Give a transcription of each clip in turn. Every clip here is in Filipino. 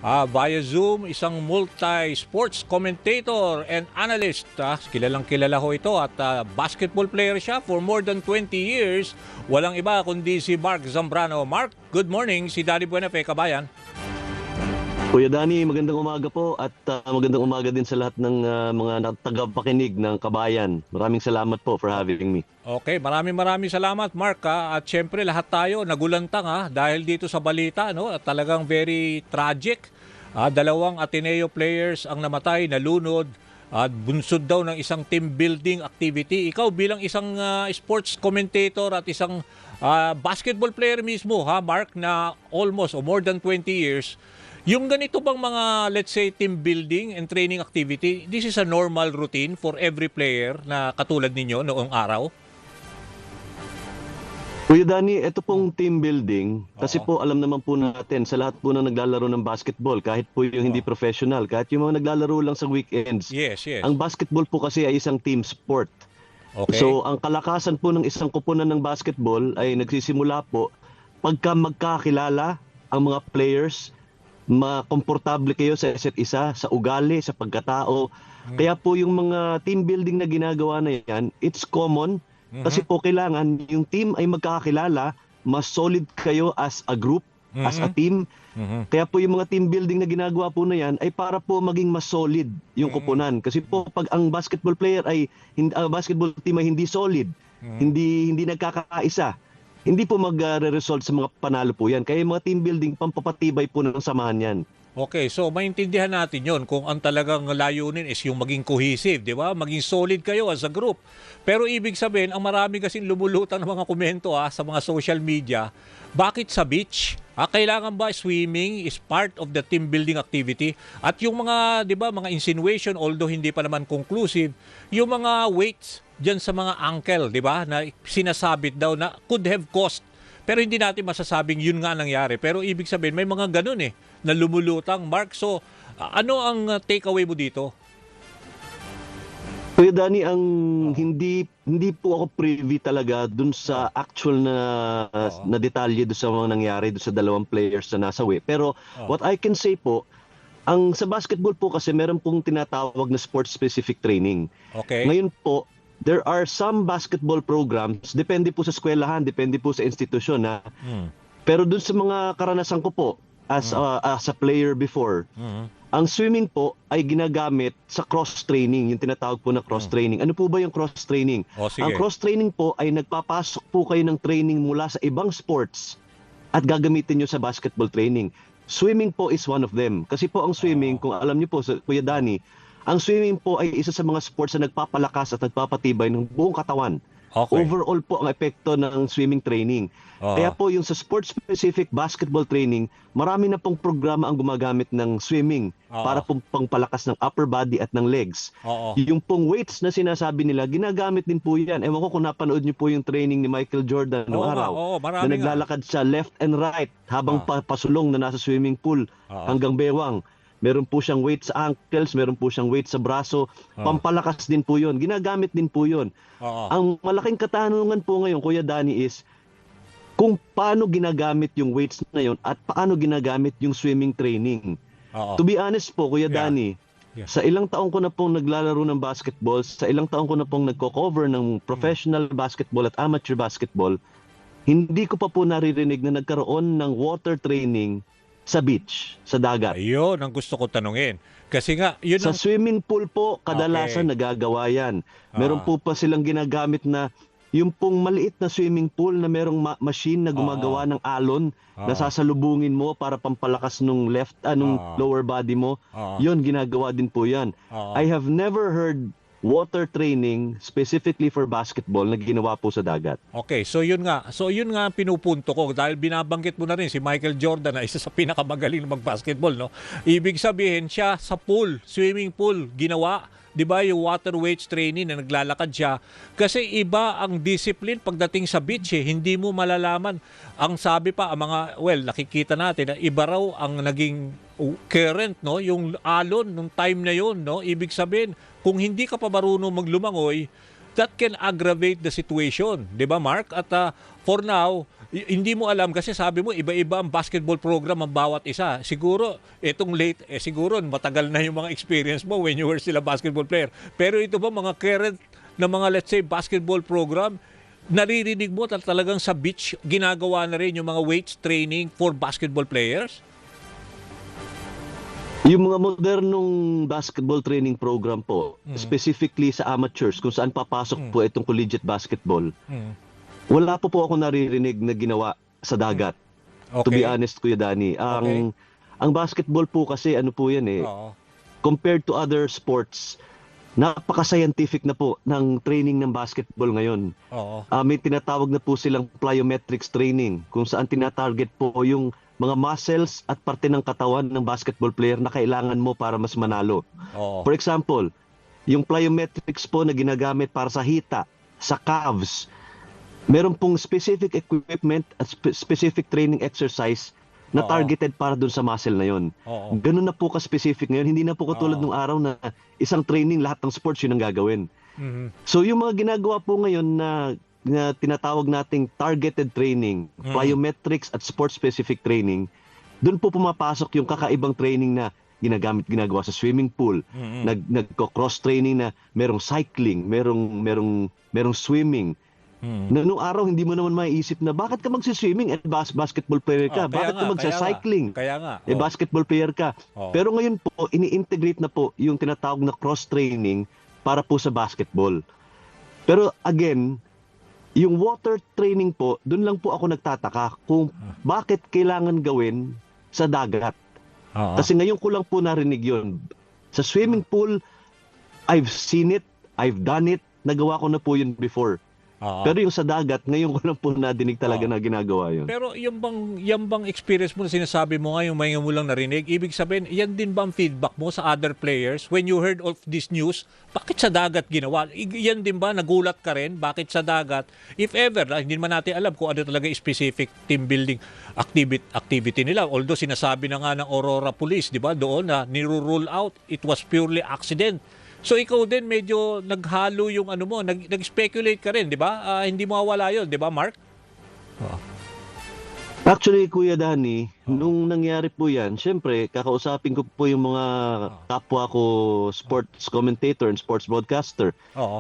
via Zoom, isang multi-sports commentator and analyst. Kilalang kilala ho ito at basketball player siya for more than 20 years. Walang iba kundi si Mark Zambrano. Mark, good morning. Si Danny Buenafe, kabayan. Kuya Danny, magandang umaga po at magandang umaga din sa lahat ng mga tagapakinig ng Kabayan. Maraming salamat po for having me. Okay, maraming salamat Mark. At syempre lahat tayo nagulantang dahil dito sa balita, no? At talagang very tragic. Dalawang Ateneo players ang namatay, nalunod at bunsod daw ng isang team building activity. Ikaw bilang isang sports commentator at isang basketball player mismo, Mark, na almost or more than 20 years, yung ganito bang mga, let's say, team building and training activity, this is a normal routine for every player na katulad ninyo noong araw? Kuya Danny, ito pong team building, kasi po alam naman po natin sa lahat po na naglalaro ng basketball, kahit po yung hindi professional, kahit yung mga naglalaro lang sa weekends. Yes. Ang basketball po kasi ay isang team sport. Okay. So ang kalakasan po ng isang koponan ng basketball ay nagsisimula po pagka magkakilala ang mga players, makomportable kayo sa isa't isa, sa ugali, sa pagkatao. Kaya po yung mga team building na ginagawa na yan, it's common. Kasi po kailangan yung team ay magkakilala, mas solid kayo as a group, as a team. Kaya po yung mga team building na ginagawa po na yan ay para po maging mas solid yung koponan. Kasi po pag ang basketball player ay, basketball team ay hindi solid, hindi nagkakaisa, hindi po magre-result sa mga panalo po yan. Kaya yung mga team building, pampapatibay po ng samahan yan. Okay, so maintindihan natin yon kung ang talagang layunin is yung maging cohesive, di ba? Maging solid kayo as a group. Pero ibig sabihin, ang marami kasing lumulutang ng mga komento sa mga social media, bakit sa beach? Kailangan ba swimming is part of the team building activity? At yung mga, di ba, mga insinuation, although hindi pa naman conclusive, yung mga weights dyan sa mga ankle, di ba, na sinasabit daw na could have cost. Pero hindi natin masasabing yun nga nangyari. Pero ibig sabihin, may mga ganun na lumulutang. Mark, so ano ang takeaway mo dito? Kuya Danny, ang hindi po ako privy talaga dun sa actual na detalye dun sa mga nangyari dun sa dalawang players na nasa way. Pero what I can say po, sa basketball po kasi meron pong tinatawag na sport-specific training. Okay. Ngayon po, there are some basketball programs, depende po sa eskwelahan, depende po sa institusyon. Pero dun sa mga karanasan ko po, as a player before, ang swimming po ay ginagamit sa cross-training, yung tinatawag po na cross-training. Ano po ba yung cross-training? Ang cross-training po ay nagpapasok po kayo ng training mula sa ibang sports at gagamitin nyo sa basketball training. Swimming po is one of them. Kasi po ang swimming, kung alam nyo po, Kuya Danny, ang swimming po ay isa sa mga sports na nagpapalakas at nagpapatibay ng buong katawan. Okay. Overall po ang epekto ng swimming training. Kaya po yung sa sport-specific basketball training, marami na pong programa ang gumagamit ng swimming para pong pangpalakas ng upper body at ng legs. Yung pong weights na sinasabi nila, ginagamit din po yan. Ewan ko kung napanood niyo po yung training ni Michael Jordan noong araw. Na naglalakad siya left and right habang pasulong na nasa swimming pool hanggang bewang. Meron po siyang weight sa ankles, meron po siyang weight sa braso. Pampalakas din po yun. Ginagamit din po yun. Ang malaking katanungan po ngayon, Kuya Danny, is kung paano ginagamit yung weights na yun at paano ginagamit yung swimming training. To be honest po, Kuya Danny, sa ilang taong ko na pong naglalaro ng basketball, sa ilang taong ko na pong nagko-cover ng professional basketball at amateur basketball, hindi ko pa po naririnig na nagkaroon ng water training sa beach, sa dagat. Ayun, ang gusto ko tanungin. Kasi nga, yun sa swimming pool po, kadalasan nagagawa yan. Meron po pa silang ginagamit na yung pong maliit na swimming pool na merong machine na gumagawa ng alon na sasalubungin mo para pampalakas nung lower body mo. Yun, ginagawa din po yan. I have never heard water training specifically for basketball na ginawa po sa dagat. Okay, so yun nga. So yun nga ang pinupunto ko dahil binabanggit mo na rin si Michael Jordan na isa sa pinakamagaling na mag-basketball, no? Ibig sabihin siya sa pool, swimming pool, ginawa, 'di ba, yung water weights training na naglalakad siya. Kasi iba ang discipline pagdating sa beach, hindi mo malalaman. Ang sabi pa ang mga, nakikita natin na iba raw ang naging current, no, yung alon nung time na yun, no. Ibig sabihin, kung hindi ka pa marunong maglumangoy, that can aggravate the situation. Di ba, Mark? At for now, hindi mo alam kasi sabi mo iba-iba ang basketball program ang bawat isa. Siguro itong late siguro matagal na yung mga experience mo when you were still a basketball player. Pero ito ba mga current na mga let's say basketball program, naririnig mo talagang sa beach ginagawa na rin yung mga weights training for basketball players? Yung mga modernong basketball training program po, specifically sa amateurs, kung saan papasok po itong collegiate basketball, wala po ako naririnig na ginawa sa dagat. To be honest, Kuya Danny. Ang basketball po kasi, ano po yan compared to other sports, napaka-scientific na po ng training ng basketball ngayon. May tinatawag na po silang plyometrics training, kung saan tinatarget po yung mga muscles at parte ng katawan ng basketball player na kailangan mo para mas manalo. For example, yung plyometrics po na ginagamit para sa hita, sa calves, meron pong specific equipment at specific training exercise na targeted para dun sa muscle na yon. Ganun na po ka-specific ngayon. Hindi na po katulad nung araw na isang training, lahat ng sports yun ang gagawin. So yung mga ginagawa po ngayon na tinatawag nating targeted training, plyometrics at sports-specific training, doon po pumapasok yung kakaibang training na ginagawa sa swimming pool, nagko-cross training na merong cycling, merong swimming. Noong araw hindi mo naman maiisip na bakit ka magsiswimming basketball player ka, bakit ka magsa-cycling basketball player ka. Pero ngayon po ini-integrate na po yung tinatawag na cross training para po sa basketball. Pero again, yung water training po, doon lang po ako nagtataka kung bakit kailangan gawin sa dagat. Kasi ngayon ko lang po narinig yun. Sa swimming pool, I've seen it, I've done it, nagawa ko na po yun before. Pero yung sa dagat, ngayon ko lang po nadinig talaga na ginagawa yun. Pero yung bang experience mo na sinasabi mo ngayon, may mo lang narinig, ibig sabihin, yan din ba ang feedback mo sa other players when you heard of this news? Bakit sa dagat ginawa? Yan din ba, nagulat ka rin? Bakit sa dagat? If ever, hindi naman natin alam kung ano talaga specific team building activity nila. Although sinasabi na nga ng Aurora Police, di ba, doon na nirule out, it was purely accident. So ikaw din medyo naghalo yung ano mo, nag-speculate ka rin, di ba? Hindi mawawala yun, di ba, Mark? Actually, Kuya Danny, nung nangyari po yan, syempre, kakausapin ko po yung mga kapwa ko sports commentator and sports broadcaster.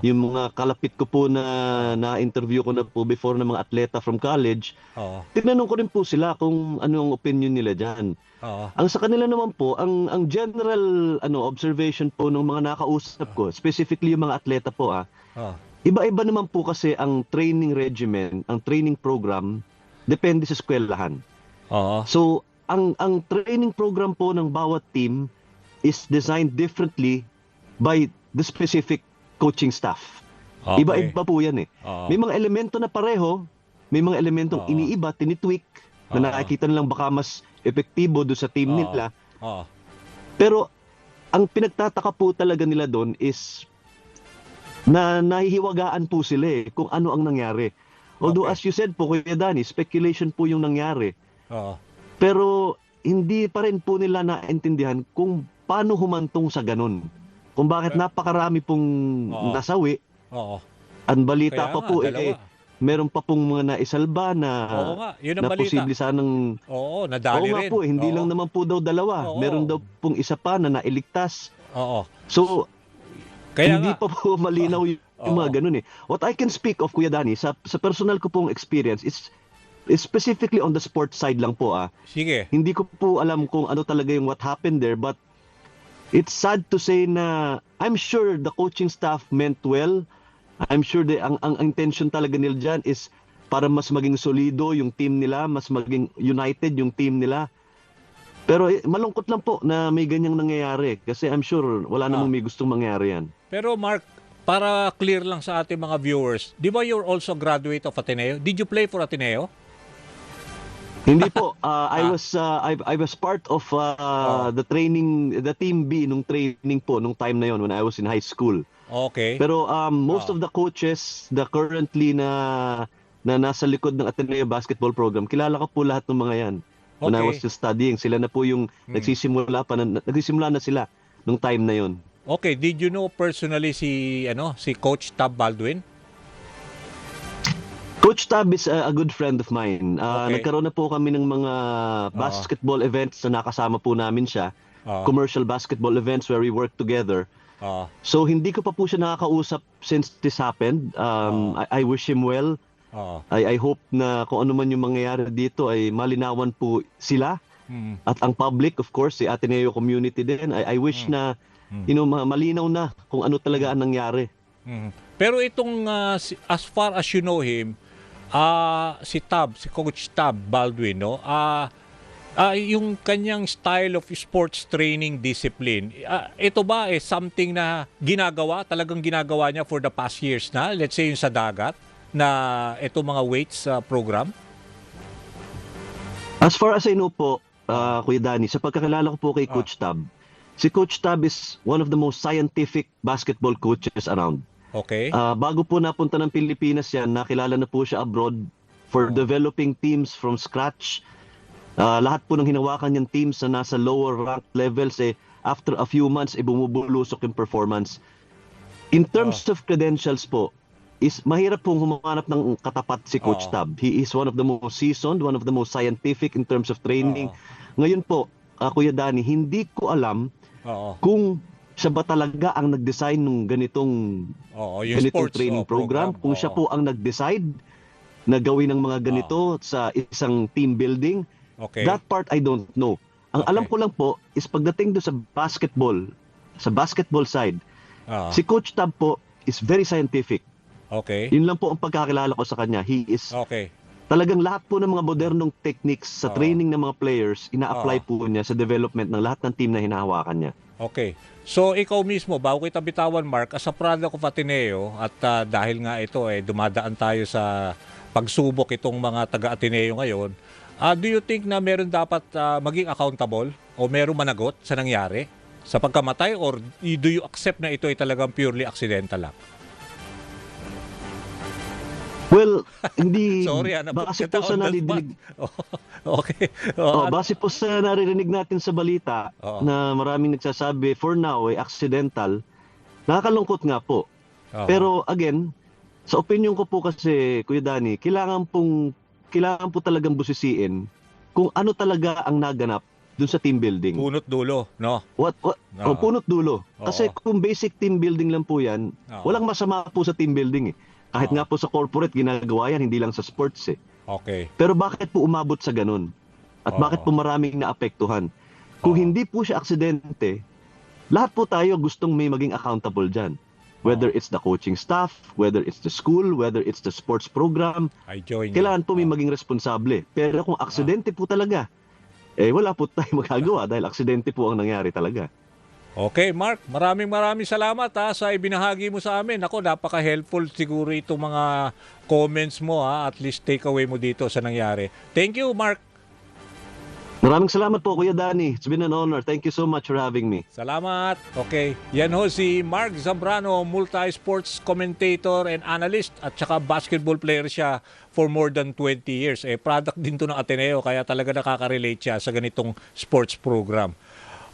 Yung mga kalapit ko po na interview ko na po before ng mga atleta from college. Tinanong ko rin po sila kung ano ang opinion nila dyan. Ang sa kanila naman po, ang general observation po ng mga nakausap ko, specifically yung mga atleta po, iba-iba naman po kasi ang training regimen, ang training program, depende sa eskwelahan. So, ang training program po ng bawat team is designed differently by the specific coaching staff. Iba-iba po yan eh. May mga elemento na pareho, may mga elementong iniiba, tinitweak, na nakikita nilang baka mas epektibo doon sa team nila. Pero, ang pinagtataka po talaga nila doon is na nahihiwagaan po sila kung ano ang nangyari. Although as you said po, Kuya Danny, speculation po yung nangyari. Pero hindi pa rin po nila naintindihan kung paano humantong sa ganun. Kung bakit napakarami pong nasawi. Ang balita pa po, meron pa pong mga naisalba na, na posible sanang... nadali rin. Nga po, hindi lang naman po daw dalawa. Meron daw pong isa pa na nailigtas. So, hindi pa po malinaw yung mga ganun eh. What I can speak of, Kuya Danny, sa personal ko pong experience is specifically on the sports side lang po. Sige. Hindi ko po alam kung ano talaga yung what happened there, but it's sad to say na I'm sure the coaching staff meant well. I'm sure ang intention talaga nila dyan is para mas maging solido yung team nila, mas maging united yung team nila. Pero malungkot lang po na may ganyang nangyayari kasi I'm sure wala namang may gustong mangyari yan. Pero Mark, para clear lang sa ating mga viewers, di ba you're also graduate of Ateneo? Did you play for Ateneo? Hindi po. I was part of the team B nung training po nung time na yon when I was in high school. Okay. Pero most of the coaches currently na nasa likod ng Ateneo basketball program, kilala ko po lahat ng mga yan. When I was still studying, sila na po yung nagsisimula na sila nung time na yon. Okay, did you know personally si Coach Tab Baldwin? Coach Tab is a good friend of mine. Okay. Nagkaroon na po kami ng mga basketball events na nakasama po namin siya. Commercial basketball events where we work together. So hindi ko pa po siya nakakausap since this happened. I wish him well. I hope na kung ano man yung mangyayari dito ay malinawan po sila. At ang public, of course, si Ateneo community din. I wish na malinaw na kung ano talaga ang nangyari. Pero itong, as far as you know him, si Coach Tab Baldwin, no? Yung kanyang style of sports training discipline, ito ba something na talagang ginagawa niya for the past years na? Let's say yung sa dagat, na ito mga weights program? As far as I know po, Kuya Danny, sa pagkakilala ko po kay Coach Tab, si Coach Tab is one of the most scientific basketball coaches around. Okay. Bago po napunta ng Pilipinas yan, nakilala na po siya abroad for developing teams from scratch. Lahat po ng hinawakan niyang teams na nasa lower ranked levels, after a few months, bumubulusok yung performance. In terms of credentials po, is mahirap pong humanap ng katapat si Coach Tab. He is one of the most seasoned, one of the most scientific in terms of training. Ngayon po, Kuya Danny, hindi ko alam kung siya ba talaga ang nag-design ng ganitong sports, training program. Kung siya po ang nag-decide na gawin ng mga ganito sa isang team building. That part I don't know. Ang alam ko lang po is pagdating do sa basketball side, si Coach Tab po is very scientific. Yun lang po ang pagkakilala ko sa kanya. He is talagang lahat po ng mga modernong techniques sa training ng mga players, ina-apply po niya sa development ng lahat ng team na hinahawakan niya. So ikaw mismo, bago kita bitawan, Mark, as a product of Ateneo, at dahil nga ito dumadaan tayo sa pagsubok itong mga taga-Ateneo ngayon, do you think na meron dapat maging accountable o meron managot sa nangyari sa pagkamatay, or do you accept na ito ay talagang purely accidental lang? Well, hindi. Sorry, base po sa narinig. Base po sa naririnig natin sa balita na maraming nagsasabi for now ay accidental. Nakakalungkot nga po. Pero again, sa opinion ko po kasi, Kuya Danny, kailangan po talagang busisiin kung ano talaga ang naganap dun sa team building. Punot dulo, no? Punot dulo. Kasi kung basic team building lang po yan, walang masama po sa team building. Kahit nga po sa corporate, ginagawa yan, hindi lang sa sports Pero bakit po umabot sa ganun? At bakit po maraming naapektuhan? Kung hindi po siya aksidente, lahat po tayo gustong may maging accountable dyan. Whether it's the coaching staff, whether it's the school, whether it's the sports program, kailangan po may maging responsable. Pero kung aksidente po talaga, wala po tayo magagawa dahil aksidente po ang nangyari talaga. Okay, Mark, maraming salamat sa ibinahagi mo sa amin. Ako, napaka-helpful siguro itong mga comments mo, at least take away mo dito sa nangyari. Thank you, Mark. Maraming salamat po, Kuya Danny. It's been an honor. Thank you so much for having me. Salamat. Okay. Yan ho si Mark Zambrano, multi-sports commentator and analyst, at saka basketball player siya for more than 20 years. Product din to ng Ateneo, kaya talaga nakaka-relate siya sa ganitong sports program.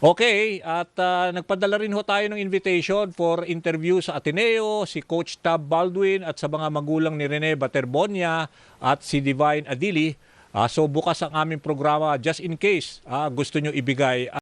Okay, at nagpadala rin ho tayo ng invitation for interview sa Ateneo, si Coach Tab Baldwin at sa mga magulang ni Rene Baterbonia at si Divine Adili. So bukas ang aming programa just in case gusto nyo ibigay